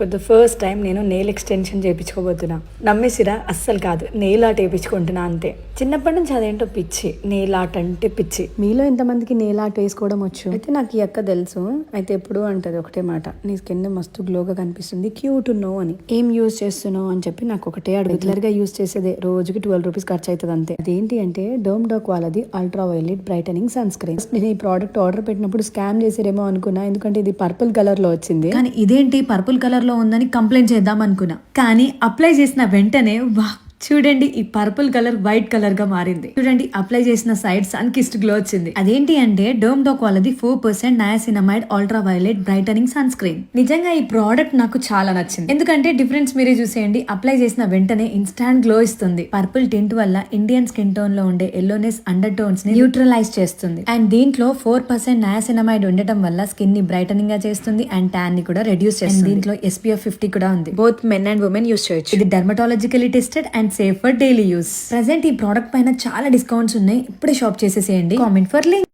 For the first time నేను nail extension చేయించుకోబోతున్నా. నమ్మేసిరా? అస్సలు కాదు, నెయిల్ ఆర్ట్ వేయించుకుంటున్నా అంతే. చిన్నప్పటి నుంచి అదేంటో పిచ్చి, నెయిల్ ఆర్ట్ అంటే పిచ్చి. మీలో ఎంతమందికి నెయిల్ ఆర్ట్ వేసుకోవడం వచ్చు? అయితే నాకు ఈ అక్క తెలుసు. అయితే ఎప్పుడు అంటది ఒకటే మాట, నీ స్కిన్ మస్తు గ్లోగా కనిపిస్తుంది, క్యూట్ ఉన్నావు అని. ఏం యూజ్ చేస్తున్నావు అని చెప్పి నాకు ఒకటే అడుగు. రెగ్యులర్ గా యూజ్ చేసేదే, రోజుకి 12 రూపీస్ ఖర్చు అవుతుంది అంతే. అదేంటి అంటే డర్మ్డాక్ వాళ్ళది ultra violet brightening sunscreen. నేను ఈ ప్రోడక్ట్ ఆర్డర్ పెట్టినప్పుడు స్కామ్ చేసారేమో అనుకున్నా, ఎందుకంటే ఇది పర్పుల్ కలర్ లో వచ్చింది. కానీ ఇదేంటి పర్పుల్ కలర్ లో ఉందని కంప్లైంట్ చేద్దాం అనుకున్నా. కానీ అప్లై చేసిన వెంటనే వా, చూడండి ఈ పర్పుల్ కలర్ వైట్ కలర్ గా మారింది. చూడండి అప్లై చేసిన సైడ్ సన్ కిస్ట్ గ్లో వచ్చింది. అదేంటి అంటే డర్మ్డాక్ వాళ్ళది 4% niacinamide ultra violet brightening sunscreen. నిజంగా ఈ ప్రోడక్ట్ నాకు చాలా నచ్చింది. ఎందుకంటే డిఫరెన్స్ మీరే చూసేయండి. అప్లై చేసిన వెంటనే ఇన్స్టాంట్ గ్లో ఇస్తుంది. పర్పుల్ టింట్ వల్ల ఇండియన్ స్కిన్ టోన్ లో ఉండే ఎల్లోనెస్ అండర్ టోన్స్ ని న్యూట్రలైజ్ చేస్తుంది. అండ్ దీంట్లో 4% నయాసినమైడ్ ఉండటం వల్ల స్కిన్ ని బ్రైటనింగ్ గా చేస్తుంది అండ్ ట్యాన్ ని కూడా రెడ్యూస్ చేస్తుంది. దీంట్లో SPF 50 కూడా ఉంది. Both men and women use చేయొచ్చు. ఇది dermatologically tested and safe for daily use. Present ఈ ప్రోడక్ట్ పైన చాలా డిస్కౌంట్స్ ఉన్నాయి. ఇప్పుడే షాప్ చేసేసేయండి. Comment for link.